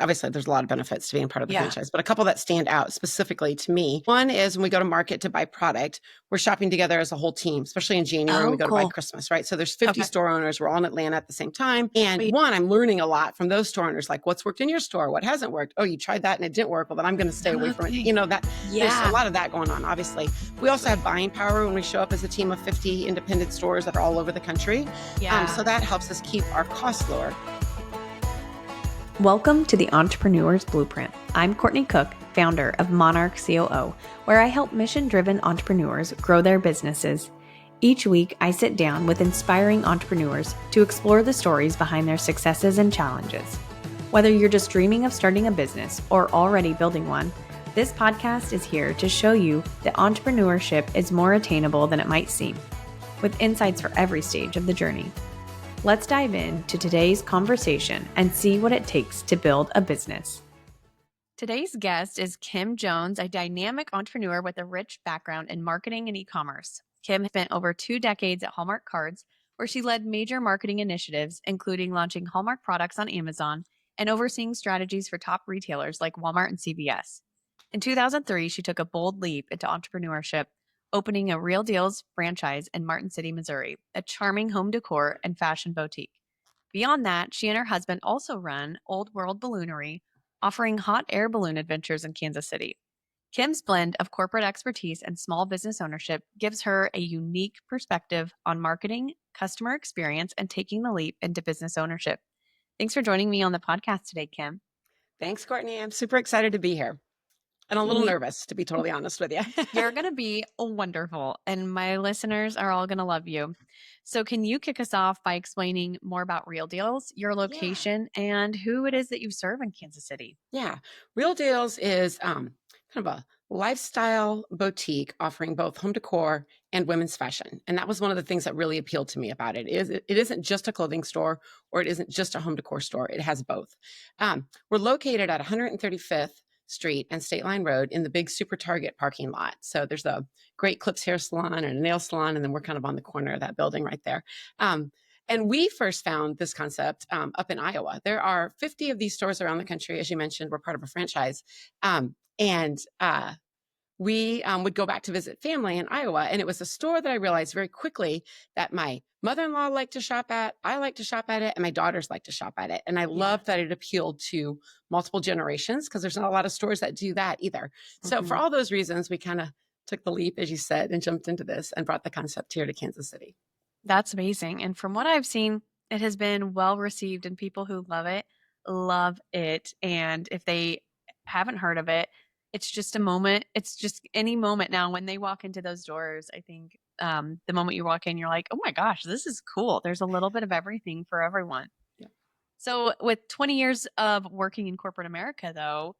obviously there's a lot of benefits to being part of the Yeah. franchise, but a couple that stand out specifically to me. One is when we go to market to buy product, we're shopping together as a whole team, especially in January when Oh, we go to buy cool. Christmas, right? So there's 50 Okay. store owners. We're all in Atlanta at the same time. And Wait. one, I'm learning a lot from those store owners, like what's worked in your store, what hasn't worked. Oh, you tried that and it didn't work. Well, then I'm going to stay away from it. Okay. You know, that there's a Yeah. lot of that going on, obviously. We also have buying power when we show up as a team of 50 independent stores that are all over the country. Yeah. So that helps us keep our costs lower. Welcome to the Entrepreneur's Blueprint. I'm Courtney Cook, founder of Monarch COO, where I help mission-driven entrepreneurs grow their businesses. Each week, I sit down with inspiring entrepreneurs to explore the stories behind their successes and challenges. Whether you're just dreaming of starting a business or already building one, this podcast is here to show you that entrepreneurship is more attainable than it might seem, with insights for every stage of the journey. Let's dive into today's conversation and see what it takes to build a business. Today's guest is Kim Jones, a dynamic entrepreneur with a rich background in marketing and e-commerce. Kim spent over 2 decades at Hallmark Cards, where she led major marketing initiatives, including launching Hallmark products on Amazon and overseeing strategies for top retailers like Walmart and CVS. In 2003, she took a bold leap into entrepreneurship, opening a Real Deals franchise in Martin City, Missouri, a charming home decor and fashion boutique. Beyond that, she and her husband also run Old World Balloonery, offering hot air balloon adventures in Kansas City. Kim's blend of corporate expertise and small business ownership gives her a unique perspective on marketing, customer experience, and taking the leap into business ownership. Thanks for joining me on the podcast today, Kim. Thanks, Courtney. I'm super excited to be here. And a little nervous, to be totally honest with you. You're going to be wonderful, and my listeners are all going to love you. So can you kick us off by explaining more about Real Deals, your location, and who it is that you serve in Kansas City? Yeah. Real Deals is kind of a lifestyle boutique offering both home decor and women's fashion. And that was one of the things that really appealed to me about it. It isn't just a clothing store or it isn't just a home decor store. It has both. We're located at 135th Street and State Line Road in the big Super Target parking lot. So there's a great Clips hair salon and a nail salon, and then we're kind of on the corner of that building right there. And we first found this concept up in Iowa. There are 50 of these stores around the country. As you mentioned, we're part of a franchise. We would go back to visit family in Iowa. And it was a store that I realized very quickly that my mother-in-law liked to shop at, I like to shop at it, and my daughters like to shop at it. And I loved that it appealed to multiple generations because there's not a lot of stores that do that either. So for all those reasons, we kind of took the leap, as you said, and jumped into this and brought the concept here to Kansas City. That's amazing. And from what I've seen, it has been well received, and people who love it, love it. And if they haven't heard of it, it's just a moment. It's just any moment now when they walk into those doors. I think the moment you walk in, you're like, oh my gosh, this is cool. There's a little bit of everything for everyone. Yeah. So with 20 years of working in corporate America, though,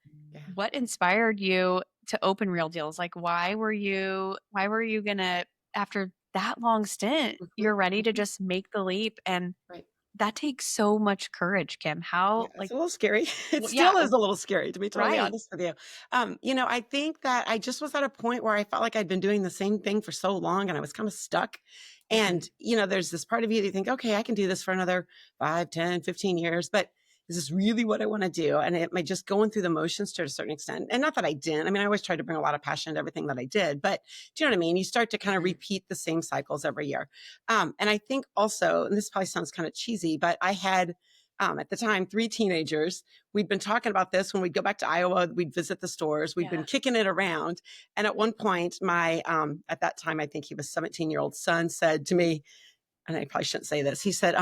what inspired you to open Real Deals? Like, why were you going to, after that long stint, you're ready to just make the leap? And that takes so much courage, Kim. How, it's a little scary. It still is a little scary, to be totally Right. honest with you. I think that I just was at a point where I felt like I'd been doing the same thing for so long and I was kind of stuck. And, there's this part of you that you think, okay, I can do this for another 5, 10, 15 years, but is this really what I want to do? And am I just going through the motions to a certain extent? And not that I didn't. I mean, I always tried to bring a lot of passion to everything that I did, but do you know what I mean? You start to kind of repeat the same cycles every year. And I think also, and this probably sounds kind of cheesy, but I had, at the time, 3 teenagers. We'd been talking about this when we'd go back to Iowa, we'd visit the stores, we'd been kicking it around. And at one point, my, at that time, I think he was 17-year-old son said to me, and I probably shouldn't say this. He said,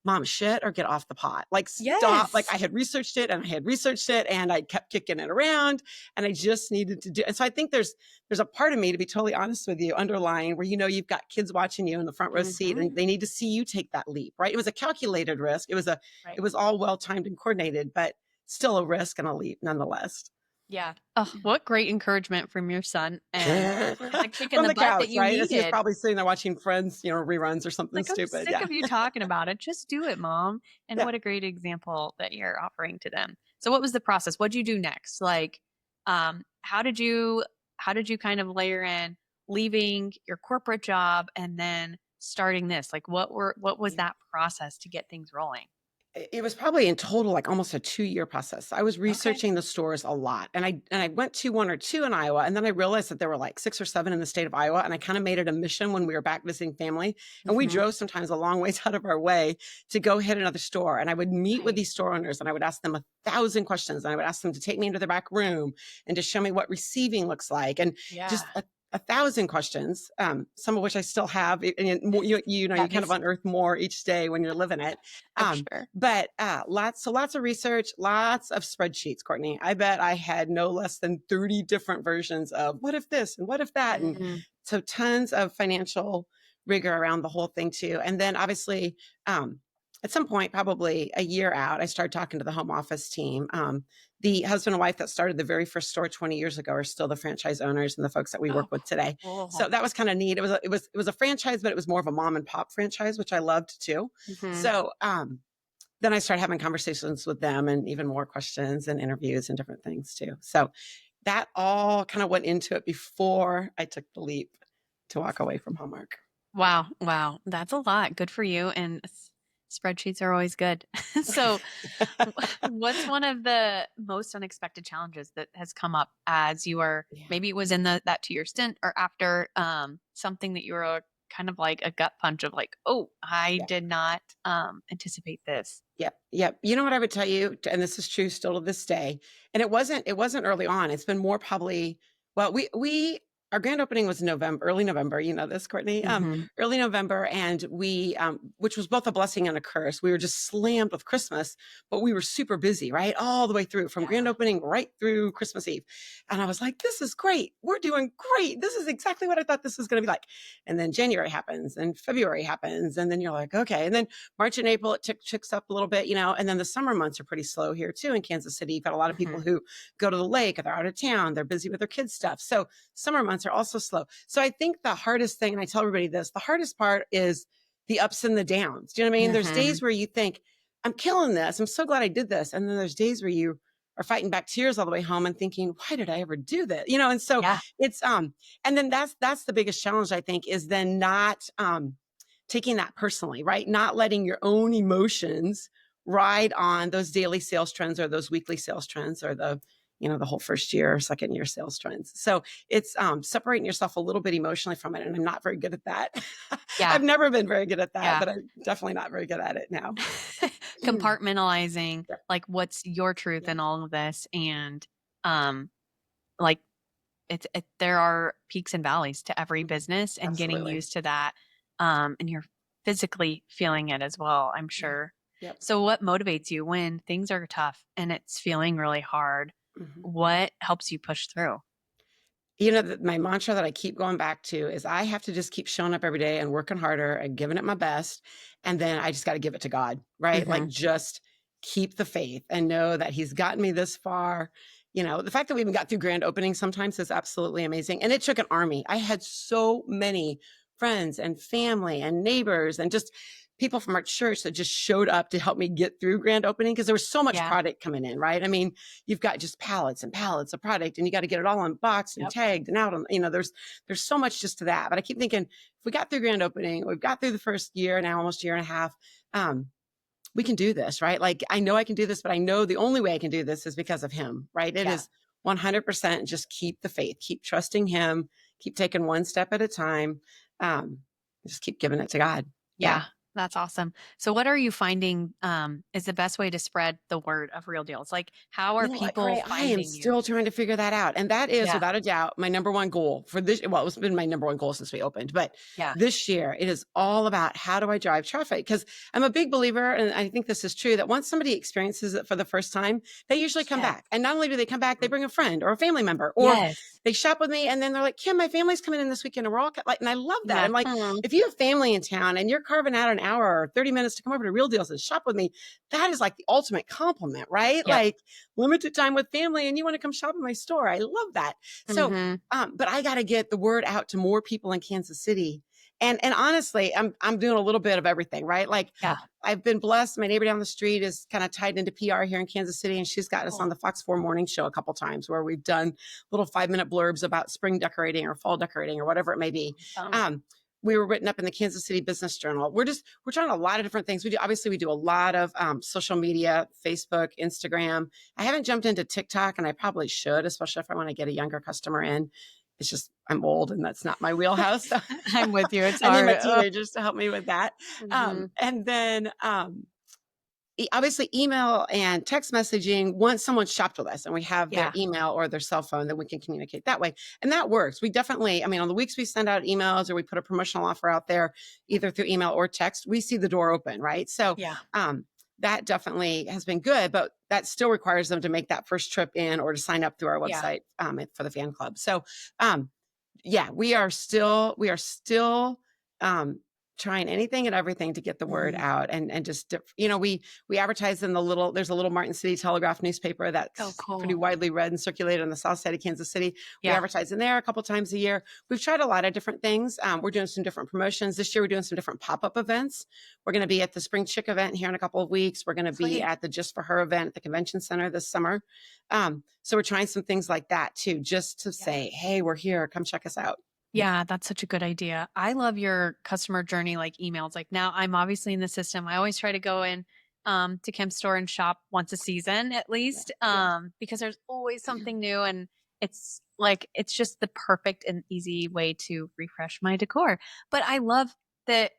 Mom, shit or get off the pot. Like, stop. Like, I had researched it and I kept kicking it around and I just needed to do. And so I think there's a part of me, to be totally honest with you, underlying where, you've got kids watching you in the front row seat and they need to see you take that leap, right? It was a calculated risk. It was all well-timed and coordinated, but still a risk and a leap nonetheless. Yeah. Oh, what great encouragement from your son. And the kick in From the the butt couch, that you right? As he was needed. probably sitting there watching Friends, reruns or something Like, stupid. I'm sick of you talking about it. Just do it, Mom. And what a great example that you're offering to them. So what was the process? What did you do next? Like, how did you kind of layer in leaving your corporate job and then starting this? Like, what was that process to get things rolling? It was probably in total like almost a 2-year process. I was Okay. researching the stores a lot, and I went to 1 or 2 in Iowa, and then I realized that there were like 6 or 7 in the state of Iowa, and I kind of made it a mission when we were back visiting family, and we Hmm. drove sometimes a long ways out of our way to go hit another store, and I would meet with Right. these store owners, and I would ask them 1,000 questions, and I would ask them to take me into the back room and to show me what receiving looks like, and Yeah. just a thousand questions, some of which I still have, and you That kind of makes, unearth more each day when you're living it. I'm Um, sure. but lots of research, lots of spreadsheets, Courtney. I bet I had no less than 30 different versions of what if this and what if that. And Mhm. so tons of financial rigor around the whole thing too. And then obviously, at some point, probably a year out, I started talking to the home office team. The husband and wife that started the very first store 20 years ago are still the franchise owners and the folks that we work Oh, with today. cool. So that was kind of neat. It was a franchise, but it was more of a mom and pop franchise, which I loved too. Hmm. So then I started having conversations with them and even more questions and interviews and different things too. So that all kind of went into it before I took the leap to walk away from Hallmark. Wow. Wow. That's a lot. Good for you. And spreadsheets are always good. So, what's one of the most unexpected challenges that has come up as you are, Yeah. maybe it was in that 2 year stint or after, something that you were kind of like a gut punch of like, oh, I Yeah. did not anticipate this. Yep. Yep. You know what I would tell you, and this is true still to this day. And it wasn't early on. It's been more probably, well, our grand opening was November, early November. You know this, Courtney. Hmm. Early November, and which was both a blessing and a curse. We were just slammed with Christmas, but we were super busy, right, all the way through from grand Yeah. opening right through Christmas Eve. And I was like, "This is great. We're doing great. This is exactly what I thought this was going to be like." And then January happens, and February happens, and then you're like, "Okay." And then March and April, it ticks up a little bit, and then the summer months are pretty slow here too in Kansas City. You've got a lot of people Hmm. who go to the lake or they're out of town. They're busy with their kids' stuff. So summer months are also slow. So I think the hardest thing, and I tell everybody this, the hardest part is the ups and the downs. Do you know what I mean? There's Hmm. days where you think, I'm killing this. I'm so glad I did this. And then there's days where you are fighting back tears all the way home and thinking, why did I ever do this? And so Yeah. it's and then that's the biggest challenge, I think, is then not taking that personally, right? Not letting your own emotions ride on those daily sales trends or those weekly sales trends or the whole first year or second year sales trends. So it's separating yourself a little bit emotionally from it. And I'm not very good at that. Yeah. I've never been very good at that, Yeah. but I'm definitely not very good at it now. Compartmentalizing Yeah. like what's your truth Yeah, in all of this, and um like there are peaks and valleys to every business, and getting absolutely. used to that, and you're physically feeling it as well, I'm Yeah. sure. Yep. So what motivates you when things are tough and it's feeling really hard? Mhm. What helps you push through? My mantra that I keep going back to is I have to just keep showing up every day and working harder and giving it my best. And then I just got to give it to God, right? Hmm. Like just keep the faith and know that He's gotten me this far. The fact that we even got through grand opening sometimes is absolutely amazing. And it took an army. I had so many friends and family and neighbors and just people from our church that just showed up to help me get through grand opening because there was so much Yeah. product coming in, right? I mean, you've got just pallets and pallets of product and you got to get it all unboxed and Yep. tagged and out on, there's so much just to that. But I keep thinking if we got through grand opening, we've got through the first year, now almost year and a half, we can do this, right? Like I know I can do this, but I know the only way I can do this is because of Him, right? It Yeah. is 100% just keep the faith, keep trusting Him, keep taking one step at a time. Um, just keep giving it to God. Yeah. Yeah, that's awesome. So what are you finding is the best way to spread the word of Real Deals? Like, how are people Courtney, I am finding you? still trying to figure that out. And that is Yeah. without a doubt my number one goal for this. Well, it's been my number one goal since we opened, but Yeah. this year it is all about how do I drive traffic? Because I'm a big believer, and I think this is true, that once somebody experiences it for the first time, they usually come Yes. back. And not only do they come back, they bring a friend or a family member, or Yes. they shop with me and then they're like, Kim, my family's coming in this weekend and we're all like, and I love that. Yeah. I'm like, if you have family in town and you're carving out an hour or 30 minutes to come over to Real Deals and shop with me, that is like the ultimate compliment, right? Yep. Like, limited time with family and you want to come shop in my store. I love that. So, Hmm. but I got to get the word out to more people in Kansas City. And honestly, I'm doing a little bit of everything, right? Like Yeah. I've been blessed. My neighbor down the street is kind of tied into PR here in Kansas City, and she's got us on Cool. the Fox 4 morning show a couple times where we've done little 5-minute blurbs about spring decorating or fall decorating or whatever it may be. Awesome. Um, we were written up in the Kansas City Business Journal. We're trying a lot of different things. We do a lot of social media, Facebook, Instagram. I haven't jumped into TikTok, and I probably should, especially if I want to get a younger customer in. It's just, I'm old and that's not my wheelhouse. So I'm with you. It's I need hard. my teenagers to help me with that. Mhm. And then obviously email and text messaging. Once someone's shopped with us and we have their Yeah. email or their cell phone, then we can communicate that way. And that works. We definitely, I mean, on the weeks we send out emails or we put a promotional offer out there, either through email or text, we see the door open, right? So Yeah. that definitely has been good, but that still requires them to make that first trip in or to sign up through our Yeah. website for the fan club. So yeah, we are still trying anything and everything to get the word out and just, we advertise in there's a little Martin City Telegraph newspaper that's pretty cool. widely read and circulated on the south side of Kansas City. We Yeah. advertise in there a couple times a year. We've tried a lot of different things. We're doing some different promotions. This year, we're doing some different pop-up events. We're going to be at the Spring Chick event here in a couple of weeks. We're going to be at the Just for Her event at the convention center this summer. So we're trying some things like that too, just to say, hey, we're here. Come check us out. Yeah, that's such a good idea. I love your customer journey, like emails. Like now I'm obviously in the system. I always try to go in to Kim's store and shop once a season at least because there's always something new and it's just the perfect and easy way to refresh my decor. But I love that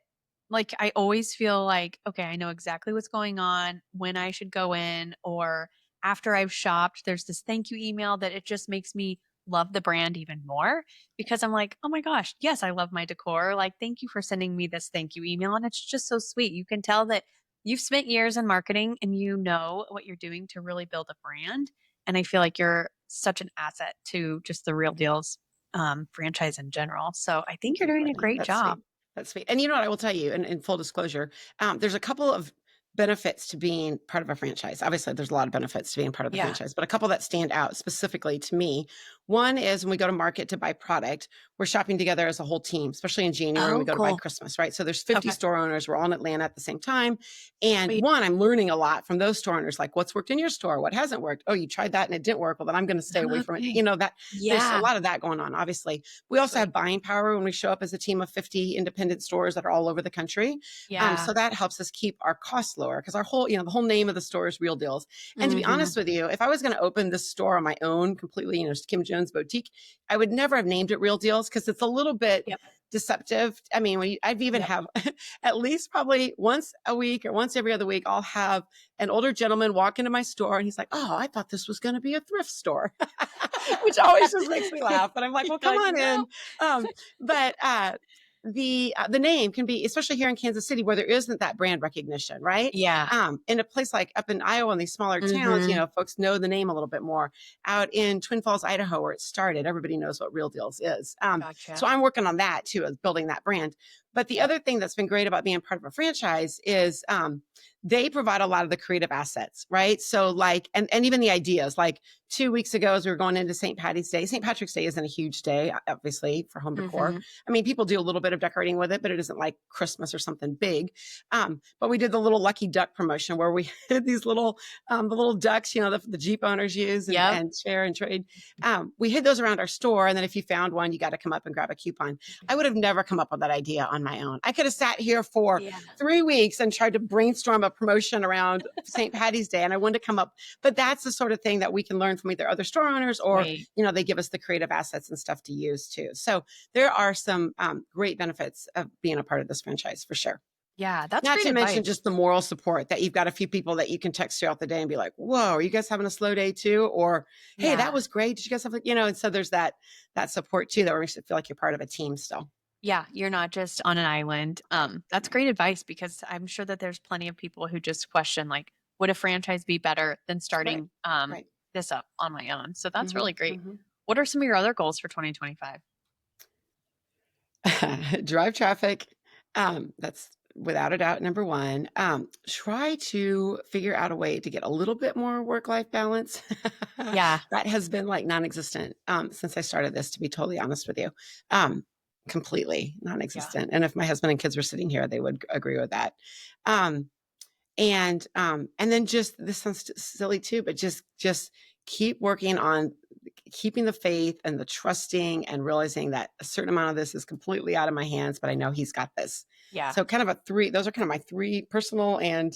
like I always feel like, okay, I know exactly what's going on, when I should go in, or after I've shopped, there's this thank you email that it just makes me love the brand even more because I'm like, oh my gosh, yes, I love my decor. Like, thank you for sending me this thank you email. And it's just so sweet. You can tell that you've spent years in marketing and you know what you're doing to really build a brand. And I feel like you're such an asset to just the Real Deals franchise in general. So I think Thank you're you, doing a Courtney. great That's sweet. job. That's sweet. And you know what I will tell you, in full disclosure, there's a couple of benefits to being part of a franchise. Obviously, there's a lot of benefits to being part of the Yeah. franchise, but a couple that stand out specifically to me. One is when we go to market to buy product, we're shopping together as a whole team, especially in January when we Oh, go to buy cool. Christmas, right? So there's 50 Okay. store owners. We're all in Atlanta at the same time. And Sweet. one, I'm learning a lot from those store owners, like what's worked in your store, what hasn't worked. Oh, you tried that and it didn't work. Well, then I'm going to stay away from it. Okay. You know, that there's a Yeah. lot of that going on, obviously. We also Sweet. have buying power when we show up as a team of 50 independent stores that are all over the country. Yeah. So that helps us keep our costs lower because our whole, the whole name of the store is Real Deals. And to be Mhm. honest with you, if I was going to open this store on my own, completely, Kim Jones Boutique, I would never have named it Real Deals because it's a little bit Yep. deceptive. I mean, I've even Yep. have at least probably once a week or once every other week, I'll have an older gentleman walk into my store and he's like, oh, I thought this was going to be a thrift store, which always just makes me laugh. But I'm like, well, You're come like, on no. in. But the name can be, especially here in Kansas City, where there isn't that brand recognition, right? Yeah. In a place like up in Iowa and these smaller towns, Mhm. folks know the name a little bit more. Out in Twin Falls, Idaho, where it started, everybody knows what Real Deals is. Gotcha. So I'm working on that too, of building that brand. But the Yep. other thing that's been great about being part of a franchise is they provide a lot of the creative assets, right? So like, and even the ideas, like 2 weeks ago, as we were going into St. Patrick's Day isn't a huge day, obviously, for home decor. Mhm. I mean, people do a little bit of decorating with it, but it isn't like Christmas or something big. But we did the little Lucky Duck promotion where we had these the little ducks, the Jeep owners use Yep. and share and trade. We hid those around our store. And then if you found one, you got to come up and grab a coupon. I would have never come up with that idea on my own. I could have sat here for Yeah. 3 weeks and tried to brainstorm a promotion around St. Patty's Day. And I wouldn't have come up, but that's the sort of thing that we can learn from either other store owners or, Right. they give us the creative assets and stuff to use too. So there are some great benefits of being a part of this franchise for sure. Yeah, that's Not great to advice. mention just the moral support that you've got a few people that you can text throughout the day and be like, whoa, are you guys having a slow day too? Or, hey, Yeah. that was great. Did you guys have, and so there's that support too, that makes it feel like you're part of a team still. Yeah, you're not just on an island. That's great advice because I'm sure that there's plenty of people who just question like, would a franchise be better than starting Right. this up on my own? So that's Mm-hmm, really great. mm-hmm. What are some of your other goals for 2025? Drive traffic. That's without a doubt number one. Try to figure out a way to get a little bit more work-life balance. Yeah. That has been like non-existent since I started this, to be totally honest with you. Completely non-existent. And if my husband and kids were sitting here, they would agree with that. And then just, this sounds silly too, but just keep working on keeping the faith and the trusting and realizing that a certain amount of this is completely out of my hands, but I know he's got this. Yeah. So kind of those are kind of my three personal and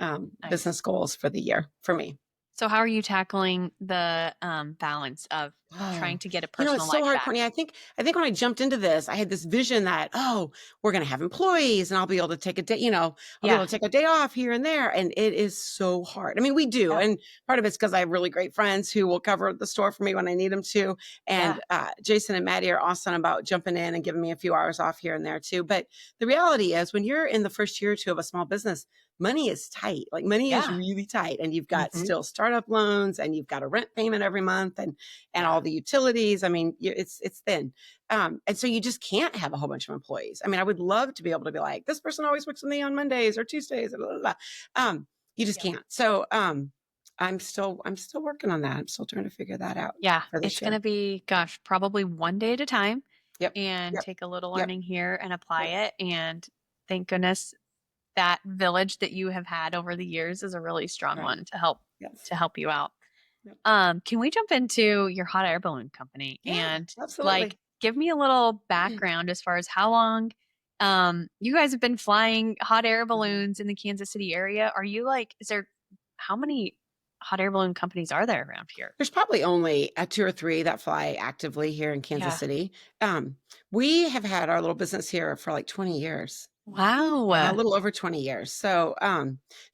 Nice. business goals for the year for me. So how are you tackling the balance of trying to get a You know, personal it's so life hard, back? Courtney. I think when I jumped into this, I had this vision that, oh, we're going to have employees and I'll be able to take a day, I'll be able to take a day off here and there. And it is so hard. I mean, we do. Yeah. And part of it's because I have really great friends who will cover the store for me when I need them to. And Jason and Maddie are awesome about jumping in and giving me a few hours off here and there too. But the reality is when you're in the first year or two of a small business, money is tight. Like money is really tight. And you've got still startup loans and you've got a rent payment every month and all the utilities. I mean, it's thin. And so you just can't have a whole bunch of employees. I mean, I would love to be able to be like, this person always works with me on Mondays or Tuesdays. Blah, blah, blah. You just can't. So I'm still working on that. I'm still trying to figure that out. Yeah. For this It's year. going to be, gosh, probably one day at a time. Yep. And Yep. take a little Yep. learning here and apply it. And thank goodness that village that you have had over the years is a really strong one to help you out. Yep. Can we jump into your hot air balloon company and absolutely. give me a little background as far as how long you guys have been flying hot air balloons in the Kansas City area? Are you how many hot air balloon companies are there around here? There's probably only 2 or 3 that fly actively here in Kansas City. We have had our little business here for like 20 years. Wow. A little over 20 years. So,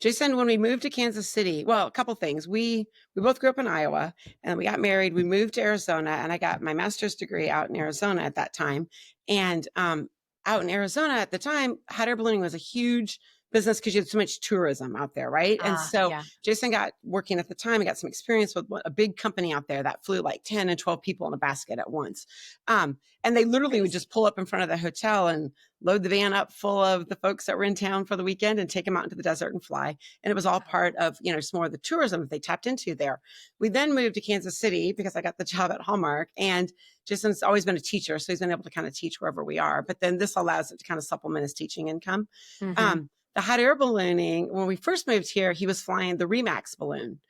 Jason, when we moved to Kansas City, well, a couple things. We both grew up in Iowa and we got married. We moved to Arizona and I got my master's degree out in Arizona at that time. And out in Arizona at the time, hot air ballooning was a huge business because you had so much tourism out there, right? And so Jason got working at the time and got some experience with a big company out there that flew like 10 and 12 people in a basket at once. And they literally would just pull up in front of the hotel and load the van up full of the folks that were in town for the weekend and take them out into the desert and fly. And it was all part of, some more of the tourism that they tapped into there. We then moved to Kansas City because I got the job at Hallmark, and Jason's always been a teacher. So he's been able to kind of teach wherever we are. But then this allows it to kind of supplement his teaching income. The hot air ballooning, when we first moved here, he was flying the Remax balloon.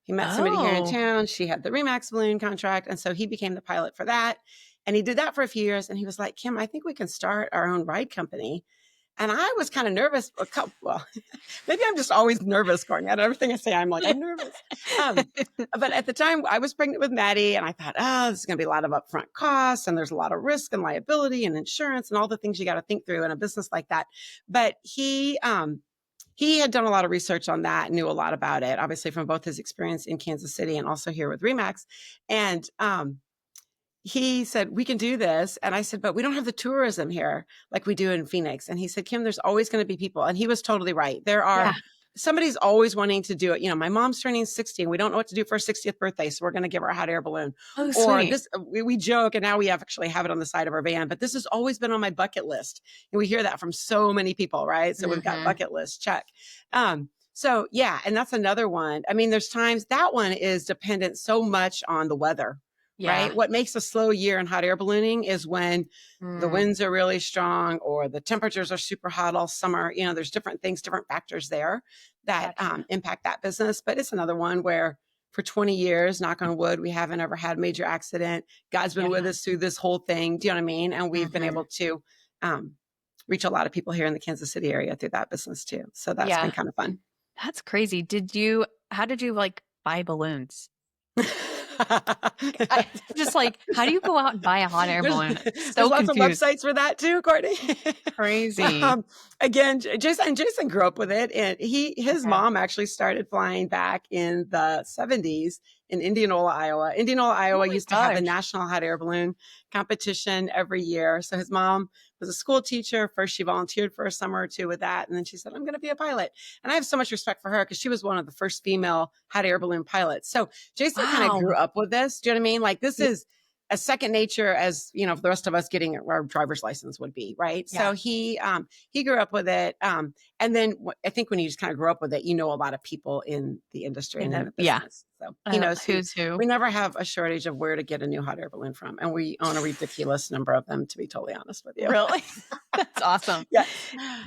He met somebody here in town. She had the Remax balloon contract. And so he became the pilot for that. And he did that for a few years. And he was like, Kim, I think we can start our own ride company. And I was kind of nervous. Well, maybe I'm just always nervous, Courtney. Everything I say, I'm nervous. But at the time, I was pregnant with Maddie, and I thought, this is going to be a lot of upfront costs, and there's a lot of risk and liability and insurance and all the things you got to think through in a business like that. But he had done a lot of research on that, knew a lot about it, obviously from both his experience in Kansas City and also here with Remax. And he said, we can do this. And I said, but we don't have the tourism here like we do in Phoenix. And he said, Kim, there's always going to be people. And he was totally right. There are, somebody's always wanting to do it. My mom's turning 60 and we don't know what to do for her 60th birthday. So we're going to give her a hot air balloon. Oh, or sweet. this, we joke, and now we actually have it on the side of our van, but this has always been on my bucket list. And we hear that from so many people, right? So we've got bucket list, check. So yeah, and that's another one. I mean, there's times that one is dependent so much on the weather. Right. What makes a slow year in hot air ballooning is when the winds are really strong or the temperatures are super hot all summer. There's different things, different factors there that impact that business. But it's another one where for 20 years, knock on wood, we haven't ever had a major accident. God's been with us through this whole thing. Do you know what I mean? And we've been able to reach a lot of people here in the Kansas City area through that business too. So that's been kind of fun. That's crazy. How did you buy balloons? Just how do you go out and buy a hot air balloon? There's lots of websites for that too, Courtney. Crazy. Again, Jason grew up with it, and his mom actually started flying back in the 70s in Indianola, Iowa. Indianola, Iowa used to have the national hot air balloon competition every year. So his mom was a school teacher. First, she volunteered for a summer or two with that. And then she said, I'm going to be a pilot. And I have so much respect for her because she was one of the first female hot air balloon pilots. So Jason kind of grew up with this. Do you know what I mean? This is as second nature as, you know, the rest of us getting our driver's license would be. Right. Yeah. So he grew up with it. And then I think when you just kind of grow up with it, you know, a lot of people in the industry and in the Yeah. business. So he knows Who's who. we never have a shortage of where to get a new hot air balloon from. And we own a ridiculous number of them, to be totally honest with you. Really? That's awesome. Yes.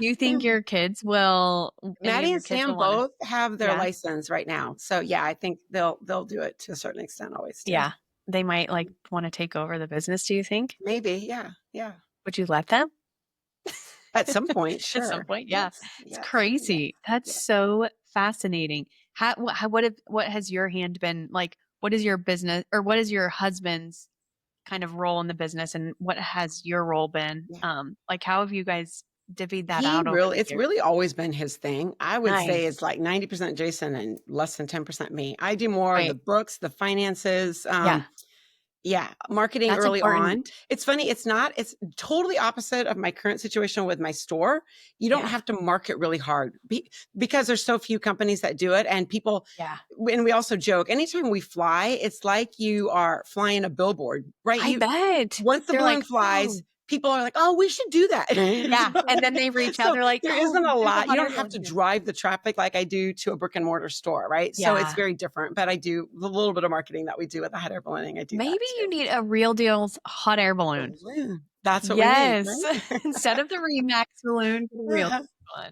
You think your kids will, any of Maddie your and kids Sam will want to? both have their Yeah. license right now. So yeah, I think they'll do it to a certain extent always too. Yeah. They might like want to take over the business, do you think? Maybe. Yeah. Yeah. Would you let them? At some point, sure. At some point, yeah. Yes, It's yes, crazy. yes, That's yes. so fascinating. What has your hand been like? What is your business, or what is your husband's kind of role in the business, and what has your role been? Yeah. Like how have you guys divvied that He out over really, the it's years? really always been his thing. I would say it's Nice. like 90% Jason and less than 10% me. I do more of the Right. books, the finances, Yeah. yeah, marketing That's early on. important. It's funny, it's totally opposite of my current situation with my store. You don't Yeah. have to market really hard because there's so few companies that do it. And people, Yeah. and we also joke, anytime we fly, it's like you are flying a billboard, right? I bet. Once the They're balloon like, flies, oh, people are like, oh, we should do that. yeah. And then they reach out. So They're like, there oh, isn't a there's a lot. You hot air don't have balloon to here. drive the traffic like I do to a brick and mortar store, right? So it's Yeah. very different. But I do the little bit of marketing that we do with the hot air ballooning. I do that Maybe you too. need a real deal hot air balloon. Balloon. That's what we need, Yes. right? Instead of the Remax balloon, the real one.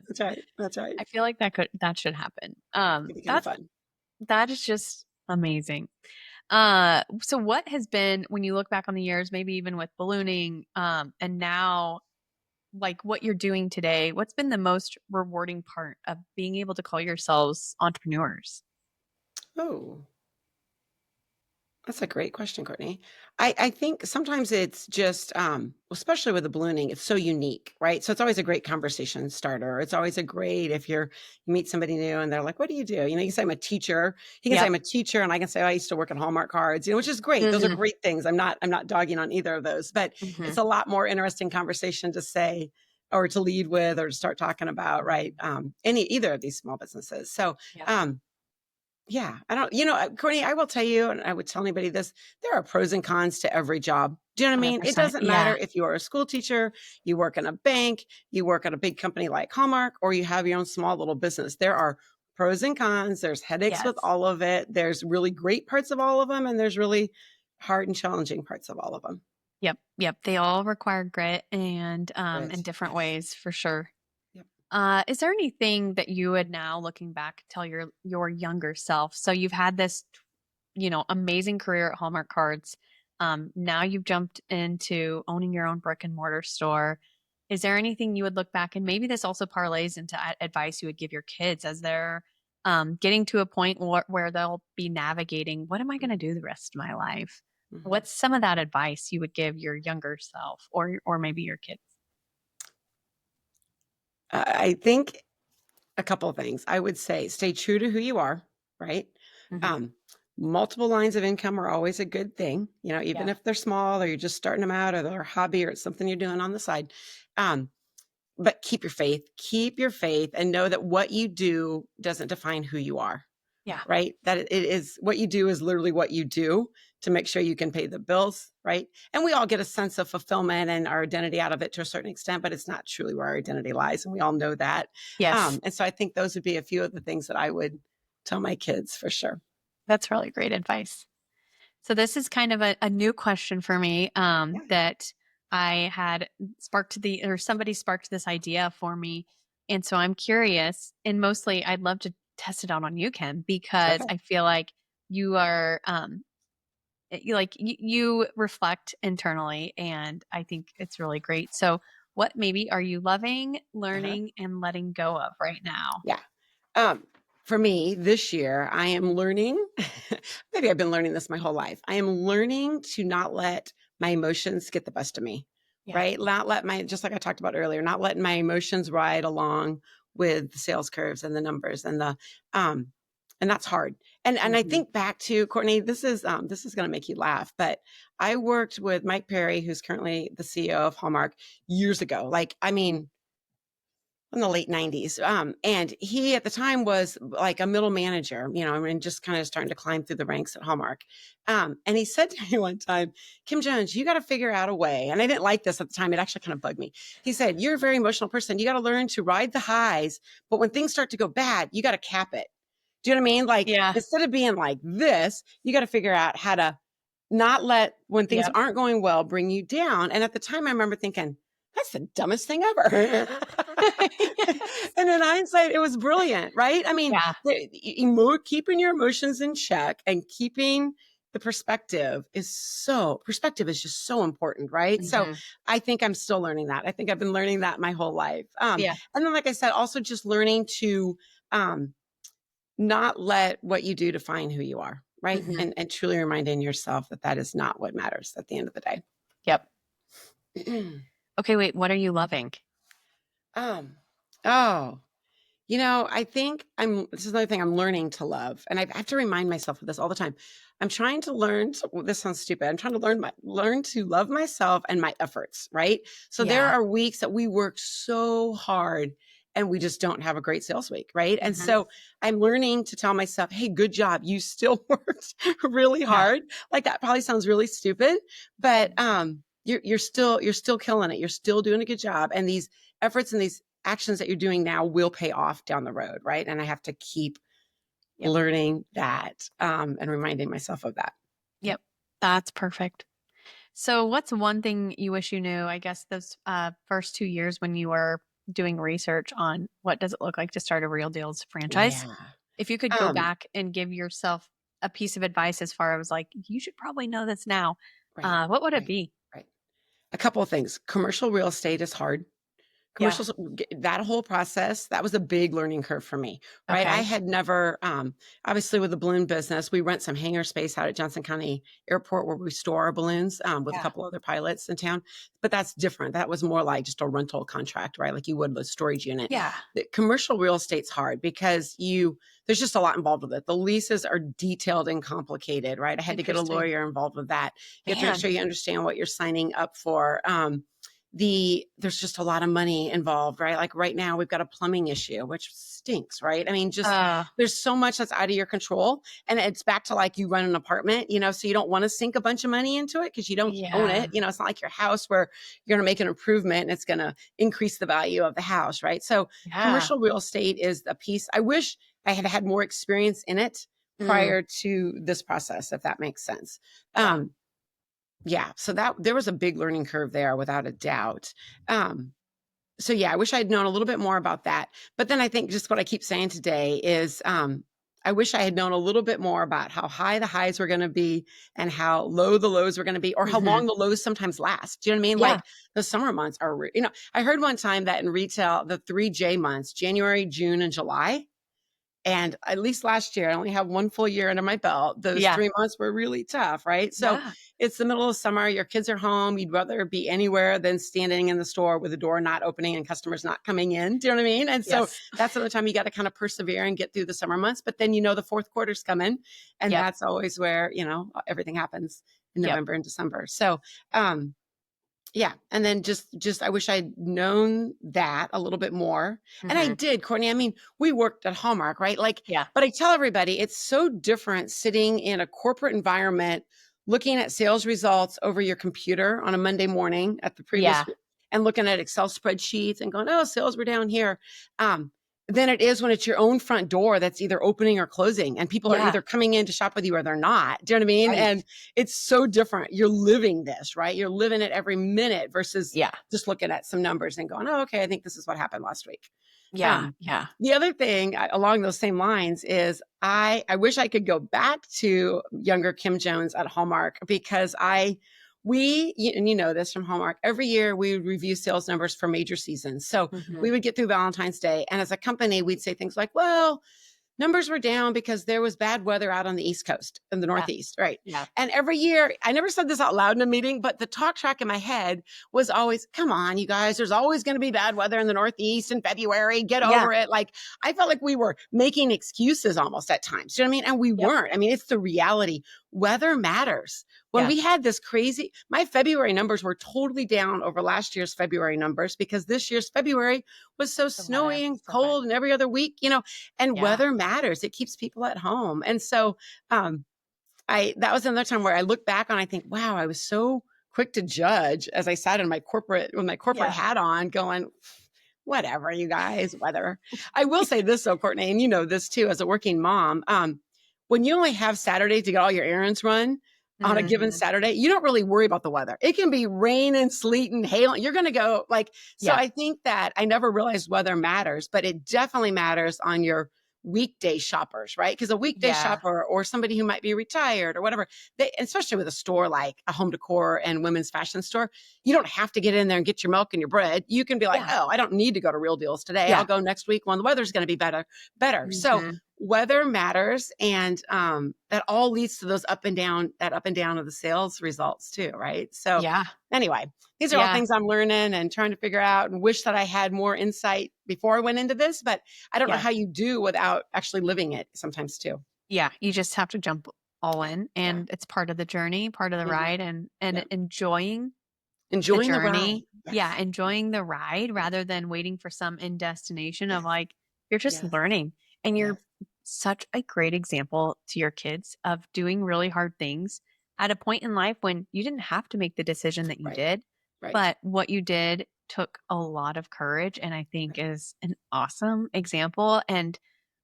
That's right. That's right. I feel like that should happen. It'd be kind of fun. That is just amazing. So what has been, when you look back on the years, maybe even with ballooning, and now like what you're doing today, what's been the most rewarding part of being able to call yourselves entrepreneurs? Oh, that's a great question, Courtney. I think sometimes it's just, especially with the ballooning, it's so unique, right? So it's always a great conversation starter. It's always a great, if you meet somebody new and they're like, what do? You know, you can say I'm a teacher. He can say Yep. I'm a teacher, and I can say, oh, I used to work at Hallmark cards, you know, which is great. Those are Mm-hmm. great things. I'm not dogging on either of those, but Mm-hmm. it's a lot more interesting conversation to say or to lead with or to start talking about, right? Either of these small businesses. So, Yeah. yeah, I don't, you know, Courtney, I will tell you, and I would tell anybody this, there are pros and cons to every job. Do you know what I mean? It 100%. doesn't matter Yeah. if you are a school teacher, you work in a bank, you work at a big company like Hallmark, or you have your own small little business. There are pros and cons. There's headaches with Yes. all of it. There's really great parts of all of them, and there's really hard and challenging parts of all of them. Yep. Yep. They all require grit and in But different yes. ways for sure. Yep. Is there anything that you would now looking back tell your younger self? So you've had this, amazing career at Hallmark Cards. Now you've jumped into owning your own brick and mortar store. Is there anything you would look back, and maybe this also parlays into advice you would give your kids as they're getting to a point where they'll be navigating, what am I going to do the rest of my life? Mhm. What's some of that advice you would give your younger self, or maybe your kids? I think a couple of things. I would say stay true to who you are, right? Mhm. Um, Multiple lines of income are always a good thing, you know, even Yeah. if they're small or you're just starting them out or they're a hobby or it's something you're doing on the side. Um, but keep your faith and know that what you do doesn't define who you are, Yeah. right? That it is what you do is literally what you do to make sure you can pay the bills, right? And we all get a sense of fulfillment and our identity out of it to a certain extent, but it's not truly where our identity lies. And we all know that. Yes. And so I think those would be a few of the things that I would tell my kids for sure. That's really great advice. So this is kind of a new question for me, Yeah. that I had somebody sparked this idea for me. And so I'm curious, and mostly I'd love to test it out on you, Kim, because Okay. I feel like you are, you reflect internally, and I think it's really great. So what maybe are you loving, Uh-huh. learning, and letting go of right now? Yeah. Um, for me this year, I am learning, maybe I've been learning this my whole life. I am learning to not let my emotions get the best of me, Yeah. right? Not let just like I talked about earlier, not letting my emotions ride along with the sales curves and the numbers um, and that's hard. And I Mhm. think back to Courtney, this is going to make you laugh, but I worked with Mike Perry, who's currently the CEO of Hallmark years ago. Like, I mean, in the late 90s. And he at the time was like a middle manager, and just kind of starting to climb through the ranks at Hallmark. And he said to me one time, Kim Jones, you got to figure out a way. And I didn't like this at the time. It actually kind of bugged me. He said, you're a very emotional person. You got to learn to ride the highs, but when things start to go bad, you got to cap it. Do you know what I mean? Like Yeah. instead of being like this, you got to figure out how to not let when things Yep. aren't going well, bring you down. And at the time I remember thinking, that's the dumbest thing ever. And in hindsight, it was brilliant, right? I mean, Yeah. keeping your emotions in check and keeping the perspective is just so important, right? So I think I'm still learning that. I think I've been learning that my whole life. Yeah. And then, like I said, also just learning to not let what you do define who you are, right? And truly reminding yourself that is not what matters at the end of the day. Yep. Okay, wait, what are you loving? I think this is another thing I'm learning to love. And I have to remind myself of this all the time. I'm trying to learn, this sounds stupid. I'm trying to learn to love myself and my efforts, right? So there are weeks that we work so hard and we just don't have a great sales week, right? And so I'm learning to tell myself, hey, good job. You still worked really hard. Like that probably sounds really stupid, but you're still killing it. You're still doing a good job. And these efforts and these actions that you're doing now will pay off down the road, right? And I have to keep learning that and reminding myself of that. Yep, that's perfect. So what's one thing you wish you knew, I guess, those first 2 years when you were doing research on what does it look like to start a Real Deals franchise? Yeah. If you could go back and give yourself a piece of advice as far as like, you should probably know this now, what would it be? Right. A couple of things. Commercial real estate is hard. Commercials, that whole process, that was a big learning curve for me, right? Okay. I had never, obviously with the balloon business, we rent some hangar space out at Johnson County Airport where we store our balloons with a couple other pilots in town. But that's different. That was more like just a rental contract, right? Like you would with a storage unit. Yeah. The commercial real estate's hard because there's just a lot involved with it. The leases are detailed and complicated, right? I had to get a lawyer involved with that. You have to make sure you understand what you're signing up for. There's just a lot of money involved, right? Like right now we've got a plumbing issue, which stinks, right? I mean, just there's so much that's out of your control. And it's back to like you run an apartment, so you don't want to sink a bunch of money into it because you don't own it. It's not like your house where you're going to make an improvement and it's going to increase the value of the house, right? So commercial real estate is a piece. I wish I had had more experience in it prior to this process, if that makes sense. So that there was a big learning curve there without a doubt. I wish I'd known a little bit more about that. But then I think just what I keep saying today is I wish I had known a little bit more about how high the highs were going to be and how low the lows were going to be, or how long the lows sometimes last. Do you know what I mean? Like the summer months are, I heard one time that in retail, the 3 J months, January, June, and July, and at least last year, I only have 1 full year under my belt. Those 3 months were really tough, right? So it's the middle of summer. Your kids are home. You'd rather be anywhere than standing in the store with the door not opening and customers not coming in. Do you know what I mean? And so that's the time you got to kind of persevere and get through the summer months. But then, the fourth quarter's coming. And that's always where, everything happens in November and December. So, and then just I wish I'd known that a little bit more. And I did, Courtney. I mean, we worked at Hallmark, right? But I tell everybody it's so different sitting in a corporate environment, looking at sales results over your computer on a Monday morning at the previous and looking at Excel spreadsheets and going, oh, sales were down here. Than it is when it's your own front door that's either opening or closing and people are either coming in to shop with you or they're not. Do you know what I mean? Right. And it's so different. You're living this, right? You're living it every minute versus just looking at some numbers and going, oh, okay, I think this is what happened last week. The other thing along those same lines is I wish I could go back to younger Kim Jones at Hallmark because we, and you know this from Hallmark, every year we would review sales numbers for major seasons. So we would get through Valentine's Day. And as a company, we'd say things like, well, numbers were down because there was bad weather out on the East Coast in the Northeast, right? Yeah. And every year, I never said this out loud in a meeting, but the talk track in my head was always, come on, you guys, there's always going to be bad weather in the Northeast in February. Get over it. Like, I felt like we were making excuses almost at times. Do you know what I mean? And we weren't. I mean, it's the reality. weather matters. When Yeah. we had this crazy, my February numbers were totally down over last year's February numbers because this year's February was so The weather snowy and was so bad. cold and every other week, and Yeah. weather matters. It keeps people at home. And so, that was another time where I look back on, I think, wow, I was so quick to judge as I sat in my corporate Yeah. hat on going, whatever, you guys, weather. I will say this though, Courtney, and you know this too, as a working mom, when you only have Saturday to get all your errands run on a given Mhm. Saturday, you don't really worry about the weather. It can be rain and sleet and hail. You're going to go so Yeah. I think that I never realized weather matters, but it definitely matters on your weekday shoppers, right? Because a weekday Yeah. shopper or somebody who might be retired or whatever, they, especially with a store like a home decor and women's fashion store, you don't have to get in there and get your milk and your bread. You can be like, Yeah. oh, I don't need to go to Real Deals today. Yeah. I'll go next week when the weather's going to be better. So Mhm. weather matters, and that all leads to those up and down of the sales results too, right? So Yeah. anyway, these are all Yeah. things I'm learning and trying to figure out, and wish that I had more insight before I went into this, but I don't know Yeah. how you do without actually living it sometimes too. Yeah. You just have to jump all Yeah. in, Yeah. and it's part of the journey, part of the Mhm. ride, and Yeah. enjoying the Enjoying the ride. journey. Yeah, Yes. enjoying the ride rather than waiting for some end destination of Yes. like you're just Yes. learning. And Yes. you're such a great example to your kids of doing really hard things at a point in life when you didn't have to make the decision that you Right. did, Right. but what you did took a lot of courage, and I think Right. is an awesome example. And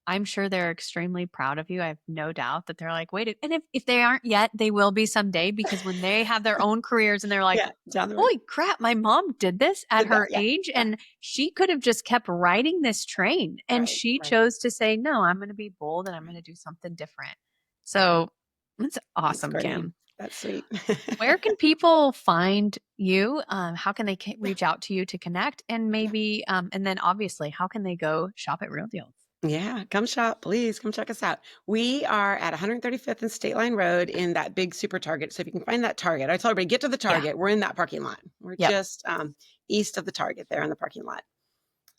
I'm sure they're extremely proud of you. I have no doubt that they're like, wait, and if they aren't yet, they will be someday, because when they have their own careers and they're like, Yeah. Down the road. holy crap, my mom did this at Did that. her Yeah. age, Yeah. and she could have just kept riding this train. And Right. she Right. chose to say, no, I'm going to be bold and I'm going to do something different. Right. So that's That's awesome, great. Kim. That's sweet. Where can people find you? How can they Yeah. reach out to you to connect? And Yeah. maybe, and then obviously, how can they go shop at Real Deals? Yeah, come shop, please. Come check us out. We are at 135th and State Line Road in that big super Target. So if you can find that Target, I tell everybody, get to the Yeah. Target. We're in that parking lot. We're Yep. just east of the Target there in the parking lot.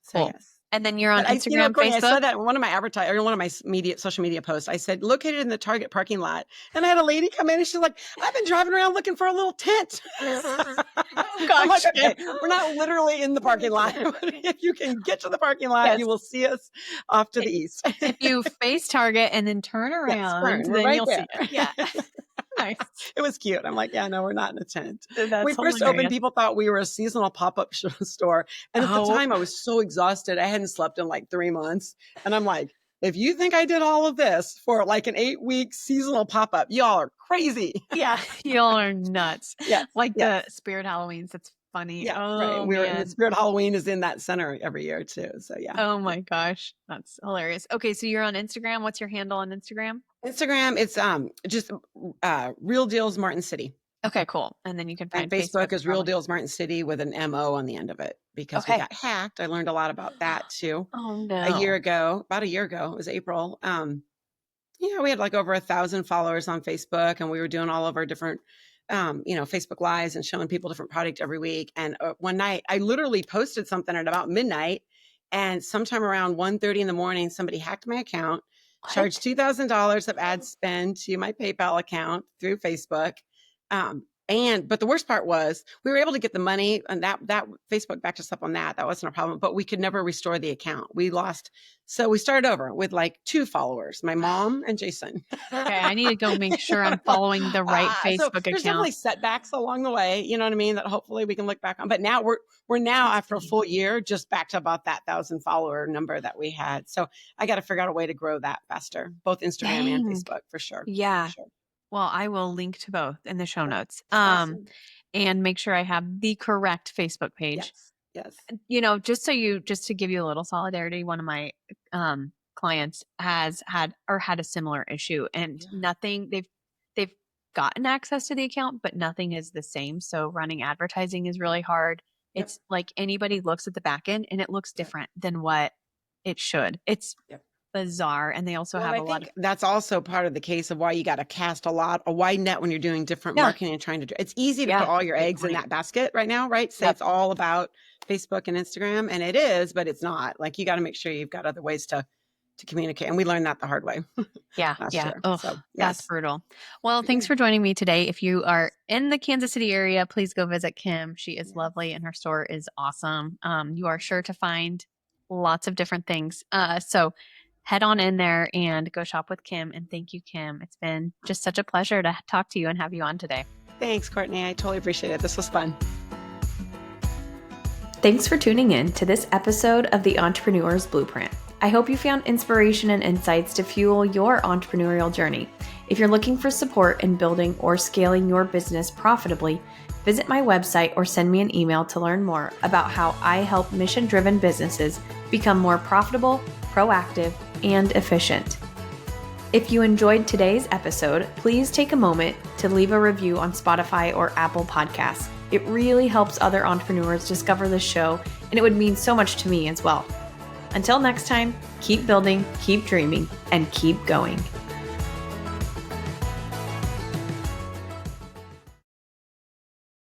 So Cool. yes. And then you're on But Instagram, Courtney, I Facebook? said that in one of my social media posts. I said, located in the Target parking lot. And I had a lady come in and she's like, I've been driving around looking for a little tent. Oh, I'm like, gosh. okay, we're not literally in the parking lot. But if you can get to the parking lot, Yes. you will see us off to the east. If you face Target and then turn Yes, around, turn. We're then right you'll there. see it. Yeah. Nice. It was cute. I'm like, yeah, no, we're not in a tent. When we That's first opened, hilarious. people thought we were a seasonal pop-up store. And at the Oh, time, I was so exhausted. I hadn't slept in like 3 months. And I'm like, if you think I did all of this for like an 8-week seasonal pop-up, y'all are crazy. yeah. Y'all are nuts. Yes. Like Yes. the Spirit Halloweens. That's funny. Yeah. Right. Oh, We were in the man. Spirit Halloween is in that center every year too. So yeah. Oh, my gosh. That's hilarious. Okay. So you're on Instagram. What's your handle on Instagram? Instagram, it's just Real Deals Martin City. Okay, cool. And then you can And find Facebook is Real probably. Deals Martin City with an MO on the end of it because we Okay. got hacked. I learned a lot about that too. Oh, About a year no. ago, it was April. We had like over 1,000 followers on Facebook, and we were doing all of our different, Facebook lives and showing people different product every week. And one night I literally posted something at about midnight, and sometime around 1:30 in the morning, somebody hacked my account, charged What? $2,000 of ad spend to my PayPal account through Facebook. But the worst part was we were able to get the money, and that Facebook backed us up on that. That wasn't a problem, but we could never restore the account. We lost. So we started over with like 2 followers, my mom and Jason. Okay. I need to go make sure I'm following the right So Facebook there's account. definitely setbacks along the way, you know what I mean, that hopefully we can look back on. But now we're now after a full year just back to about that 1,000 follower number that we had. So I got to figure out a way to grow that faster, both Instagram and Dang. Facebook for sure. Yeah. For sure. Well, I will link to both in the show notes. Awesome. And make sure I have the correct Facebook page. Yes. Just to give you a little solidarity, one of my clients has had a similar issue, and nothing, they've gotten access to the account, but nothing is the same. So running advertising is really hard. Yep. It's like anybody looks at the back end and it looks different than what it should. It's bizarre. And they also have a lot of. That's also part of the case of why you got to cast a wide net when you're doing different marketing and trying to. It's easy to put all your eggs in that basket right now, right? Say it's all about Facebook and Instagram, and it is, but it's not. Like you got to make sure you've got other ways to to communicate. And we learned that the hard way Yeah. last Yeah. year. Oh, So that's yes. brutal. Well, thanks for joining me today. If you are in the Kansas City area, please go visit Kim. She is lovely and her store is awesome. You are sure to find lots of different things. So head on in there and go shop with Kim. And thank you, Kim. It's been just such a pleasure to talk to you and have you on today. Thanks, Courtney. I totally appreciate it. This was fun. Thanks for tuning in to this episode of the Entrepreneur's Blueprint. I hope you found inspiration and insights to fuel your entrepreneurial journey. If you're looking for support in building or scaling your business profitably, visit my website or send me an email to learn more about how I help mission-driven businesses become more profitable, proactive, and efficient. If you enjoyed today's episode, please take a moment to leave a review on Spotify or Apple Podcasts. It really helps other entrepreneurs discover the show, and it would mean so much to me as well. Until next time, keep building, keep dreaming, and keep going.